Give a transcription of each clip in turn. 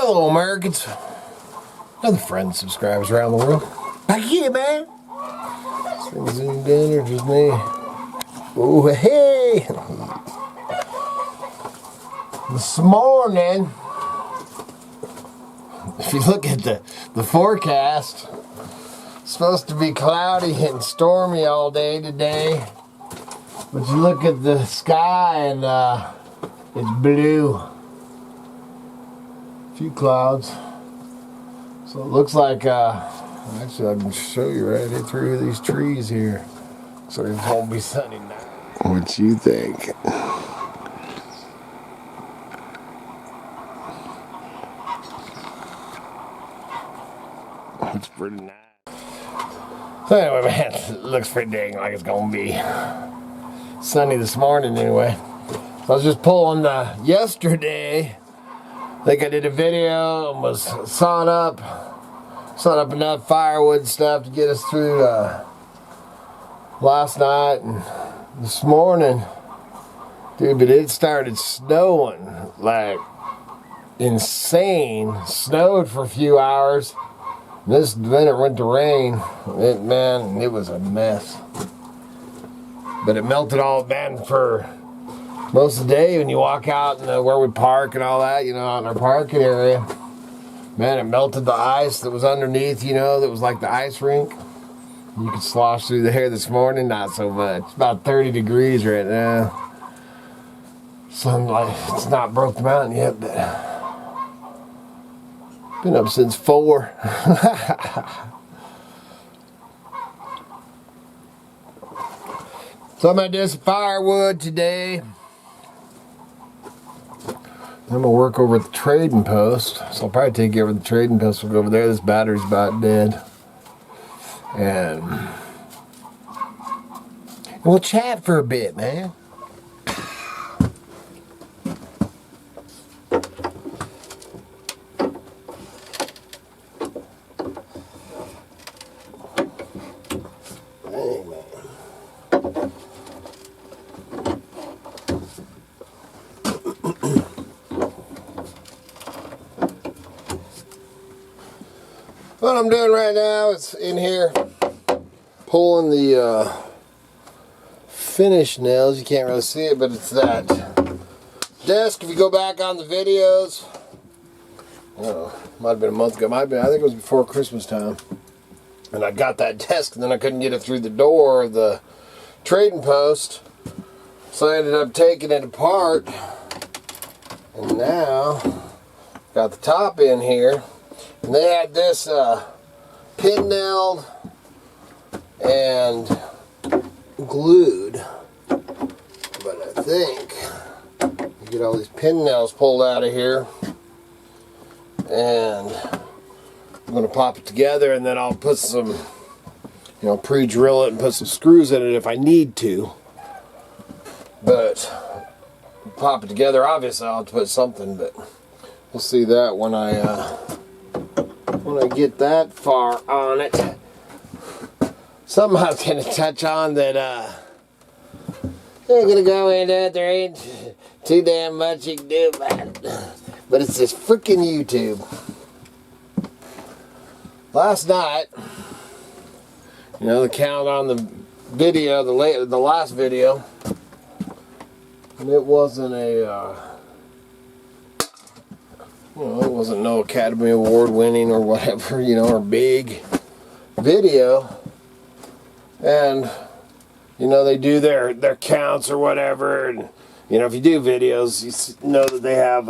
Hello, Americans. Other friends, subscribers around the world. Back here, man. Things zoomed in, or just me? Oh, hey. This morning, if you look at the forecast, it's supposed to be cloudy and stormy all day today. But you look at the sky and it's blue. A few clouds. So it looks like, actually I can show you right through these trees here. So it won't be sunny now. What you think? It's pretty nice. So anyway, man, it looks pretty dang like it's gonna be sunny this morning anyway. So I was just pulling yesterday. I think I did a video and was sawing up enough firewood stuff to get us through last night and this morning. Dude, but it started snowing like insane. Snowed for a few hours. Then it went to rain. It was a mess. But it melted all, man, for most of the day when you walk out where we park and all that, out in our parking area. Man, it melted the ice that was underneath, that was like the ice rink. You could slosh through there this morning, not so much. It's about 30 degrees right now. Sunlight, it's not broke the mountain yet, but been up since 4. So I'm gonna do some firewood today. I'm gonna work over at the trading post. So I'll probably take you over to the trading post. We'll go over there. This battery's about dead. And we'll chat for a bit, man. What I'm doing right now is in here pulling the finish nails. You can't really see it, but it's that desk. If you go back on the videos, might have been a month ago. I think it was before Christmas time. And I got that desk, and then I couldn't get it through the door of the trading post. So I ended up taking it apart. And now, got the top in here. And they had this pin nailed and glued. But I think you get all these pin nails pulled out of here. And I'm going to pop it together, and then I'll put some, pre-drill it and put some screws in it if I need to. But pop it together, obviously I'll have to put something, but we'll see that when I get that far on it. Something I was going to touch on that I'm going to go into it. There ain't too damn much you can do about it. But it's this freaking YouTube. Last night, the count on the video, the last video, and it wasn't a it wasn't no Academy Award winning or whatever, or big video. And, they do their counts or whatever. And, if you do videos, you know that they have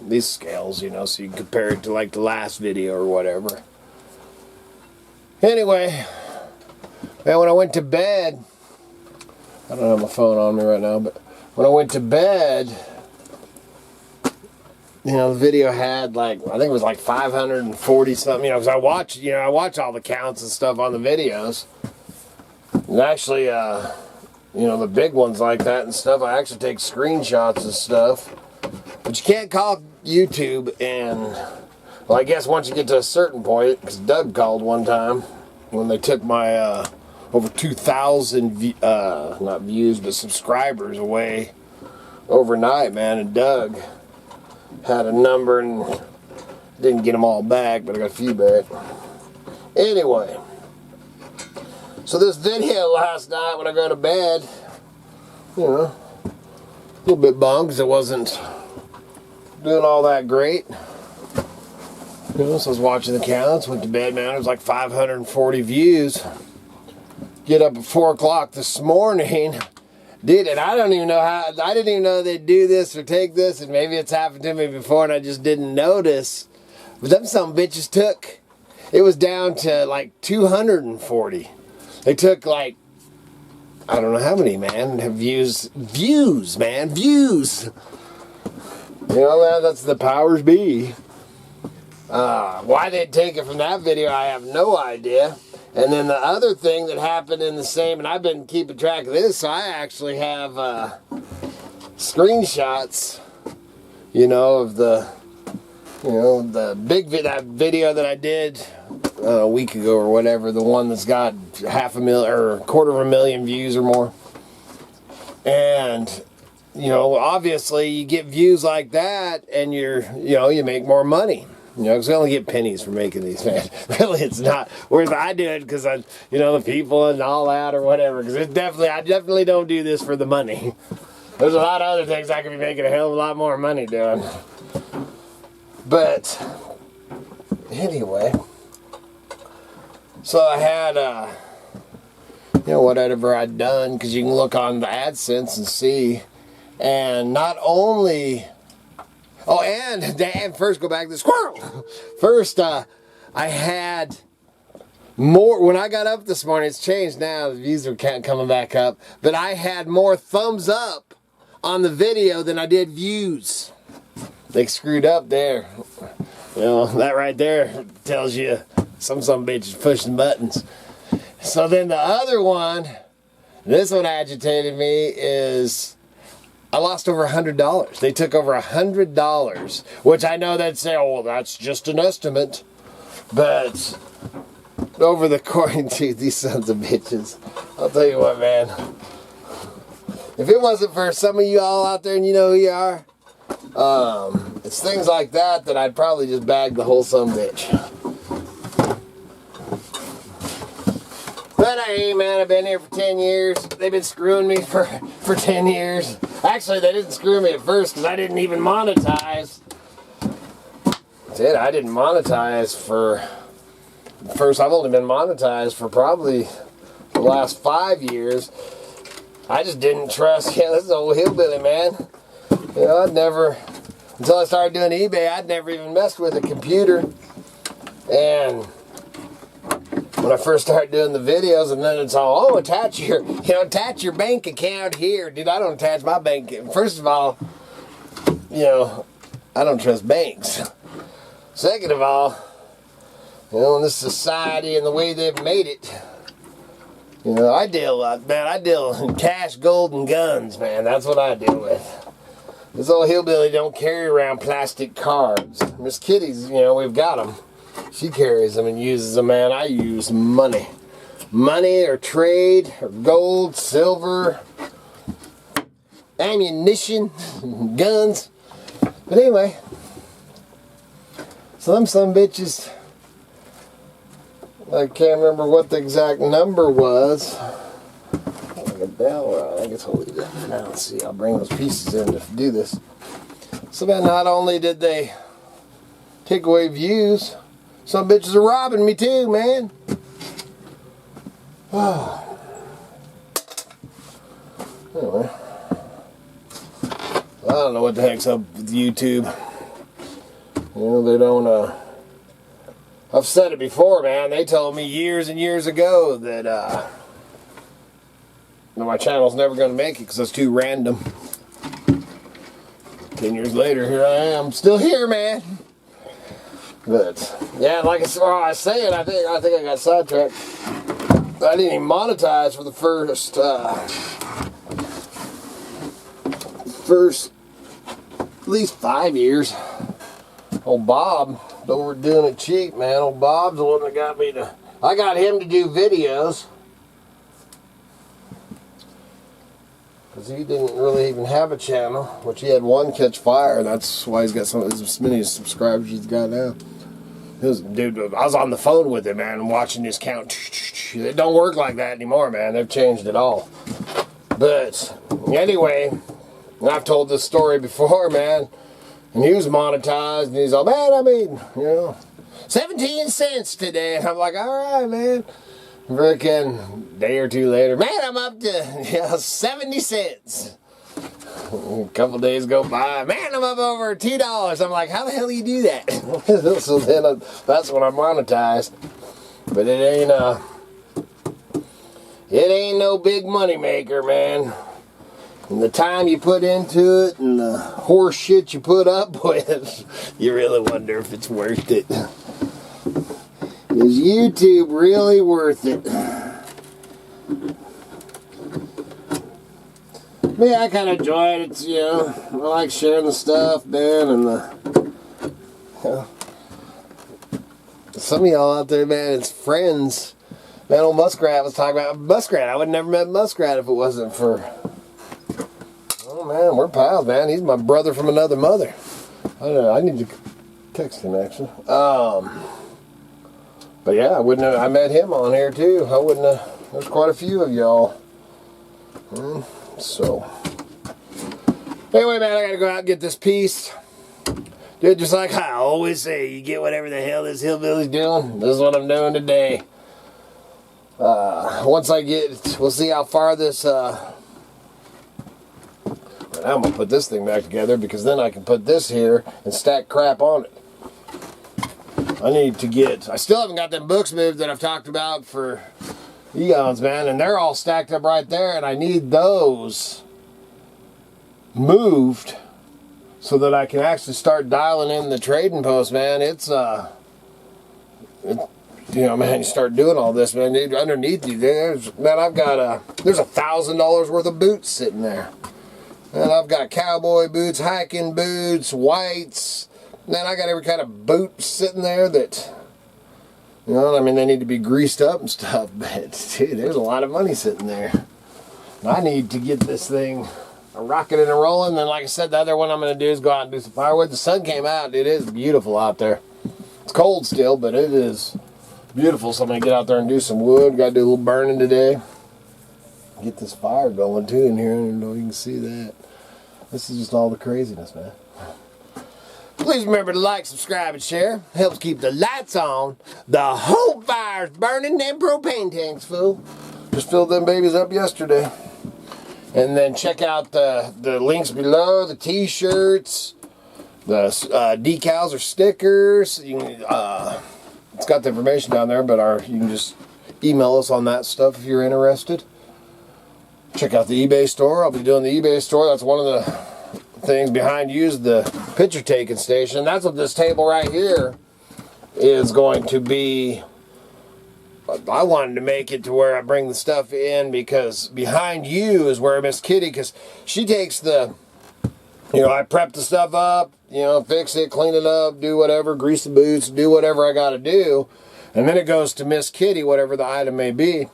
these scales, so you can compare it to like the last video or whatever. Anyway, man, when I went to bed, I don't have my phone on me right now, but when I went to bed, the video had I think it was like 540 something, because I watch all the counts and stuff on the videos. And actually, the big ones like that and stuff, I actually take screenshots and stuff. But you can't call YouTube and, well, I guess once you get to a certain point, because Doug called one time when they took my over 2,000, not views, but subscribers away overnight, man, and Doug had a number, and Didn't get them all back, but I got a few back. Anyway, so this video last night when I go to bed, you know, a little bit bummed because it wasn't doing all that great. You know, so I was watching the counts, went to bed, man, it was like 540 views. Get up at 4 o'clock this morning, did it. I don't even know how, I didn't even know they'd do this or take this, and maybe it's happened to me before and I just didn't notice. But them some bitches took, it was down to like 240. They took like, I don't know how many, man, views, man, views. You know, that's the powers be. Why they'd take it from that video, I have no idea. And then the other thing that happened in the same, and I've been keeping track of this, so I actually have screenshots, you know, of the, you know, the that video that I did a week ago or whatever, the one that's got 500,000 or 250,000 views or more. And, you know, obviously you get views like that and you make more money. You know, because we only get pennies for making these, man. Really, it's not. Whereas I do it because I, you know, the people and all that or whatever. Because I definitely don't do this for the money. There's a lot of other things I could be making a hell of a lot more money doing. But anyway, so I had, you know, whatever I'd done, because you can look on the AdSense and see, and not only. Oh, and first go back to the squirrel. First, I had more, when I got up this morning, it's changed now, the views are coming back up, but I had more thumbs up on the video than I did views. They screwed up there. You know, that right there tells you some bitch is pushing buttons. So then the other one, this one agitated me, is I lost over $100. They took over $100, which I know they'd say, oh, well, that's just an estimate. But over the course, dude, these sons of bitches. I'll tell you what, man. If it wasn't for some of you all out there and you know who you are, it's things like that I'd probably just bag the whole son of a bitch. But hey, man, I've been here for 10 years. They've been screwing me for 10 years. Actually, they didn't screw me at first because I didn't even monetize. I didn't monetize for... First, I've only been monetized for probably the last 5 years. I just didn't trust, this is old hillbilly, man. You know, I'd never... Until I started doing eBay, I'd never even messed with a computer. And when I first started doing the videos, and then it's all, oh, attach your bank account here. Dude, I don't attach my bank. First of all, you know, I don't trust banks. Second of all, you know, in this society and the way they've made it, you know, I deal in cash, gold, and guns, man. That's what I deal with. This old hillbilly don't carry around plastic cards. Miss Kitty's, you know, we've got them. She carries them and uses them, man. I use money. Money or trade or gold, silver, ammunition, guns. But anyway, some bitches, I can't remember what the exact number was. Like a bell, I guess hold it down now. Let's see, I'll bring those pieces in to do this. So man, not only did they take away views, some bitches are robbing me too, man. Oh. Anyway, I don't know what the heck's up with YouTube. You know, they don't, I've said it before, man. They told me years and years ago that, my channel's never going to make it because it's too random. 10 years later, here I am. Still here, man. But, yeah, like I was saying, I think I got sidetracked. I didn't even monetize for the first at least 5 years. Old Bob, though we're doing it cheap, man. Old Bob's the one that got me to... I got him to do videos. Because he didn't really even have a channel, which he had one catch fire, and that's why he's got as many subscribers he's got now. Dude, I was on the phone with him, man, and watching his count. It don't work like that anymore, man. They've changed it all. But anyway, I've told this story before, man, and he was monetized, and he's all, man, I mean, 17 cents today. And I'm like, all right, man. Freaking day or two later, man, I'm up to 70 cents. A couple days go by, man, I'm up over $2. I'm like, how the hell do you do that? So then that's when I'm monetized. But it ain't no big money maker, man. And the time you put into it and the horse shit you put up with, you really wonder if it's worth it. Is YouTube really worth it? Me, I kind of enjoy it. It's, I like sharing the stuff, man, and some of y'all out there, man, it's friends. Man, old Muskrat was talking about Muskrat. I would have never met Muskrat if it wasn't for... Oh, man, we're pals, man. He's my brother from another mother. I don't know. I need to text him, actually. But yeah, I met him on here too. There's quite a few of y'all. So, anyway, man, I gotta go out and get this piece. Dude, just like I always say, you get whatever the hell this hillbilly's doing. This is what I'm doing today. Once I get, we'll see how far this, I'm gonna put this thing back together because then I can put this here and stack crap on it. I still haven't got them books moved that I've talked about for eons, man, and they're all stacked up right there, and I need those moved so that I can actually start dialing in the trading post, man. Man, you start doing all this, man, dude, underneath you, there's $1,000 worth of boots sitting there. And I've got cowboy boots, hiking boots, whites. Man, I got every kind of boot sitting there that, they need to be greased up and stuff. But, dude, there's a lot of money sitting there. I need to get this thing rocking and rolling. Then, like I said, the other one I'm going to do is go out and do some firewood. The sun came out. It is beautiful out there. It's cold still, but it is beautiful. So I'm going to get out there and do some wood. Got to do a little burning today. Get this fire going, too, in here. I don't know if you can see that. This is just all the craziness, man. Please remember to like, subscribe, and share. Helps keep the lights on. The whole fire's burning them propane tanks, fool. Just filled them babies up yesterday. And then check out the links below, the t-shirts, the decals or stickers. You can, it's got the information down there, but you can just email us on that stuff if you're interested. Check out the eBay store. I'll be doing the eBay store. That's one of the things behind you is the picture taking station. That's what this table right here is going to be. I wanted to make it to where I bring the stuff in because behind you is where Miss Kitty, because she takes the, I prep the stuff up, fix it, clean it up, do whatever, grease the boots, do whatever I got to do. And then it goes to Miss Kitty, whatever the item may be,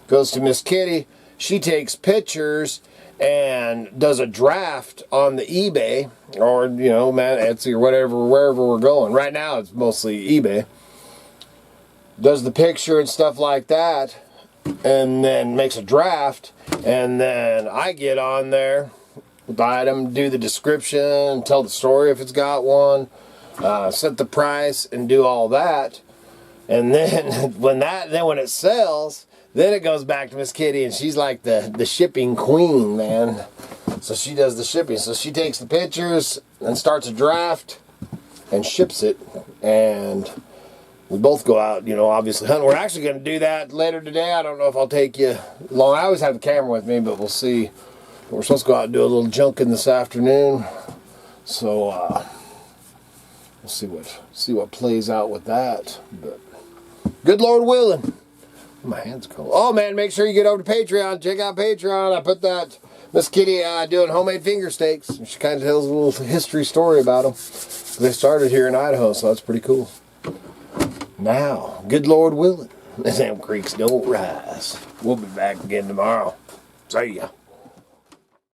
goes to Miss Kitty. She takes pictures and does a draft on the eBay or, Etsy or whatever, wherever we're going. Right now it's mostly eBay. Does the picture and stuff like that and then makes a draft, and then I get on there with the item, do the description, tell the story if it's got one, set the price and do all that. And then when it sells, then it goes back to Miss Kitty, and she's like the shipping queen, man. So she does the shipping. So she takes the pictures and starts a draft and ships it. And we both go out, obviously hunting. We're actually going to do that later today. I don't know if I'll take you along. I always have the camera with me, but we'll see. We're supposed to go out and do a little junking this afternoon. So we'll see what plays out with that. But good Lord willing. My hand's cold. Oh, man, make sure you get over to Patreon. Check out Patreon. I put that Miss Kitty doing homemade finger steaks. She kind of tells a little history story about them. They started here in Idaho, so that's pretty cool. Now, good Lord willing, them creeks don't rise. We'll be back again tomorrow. See ya.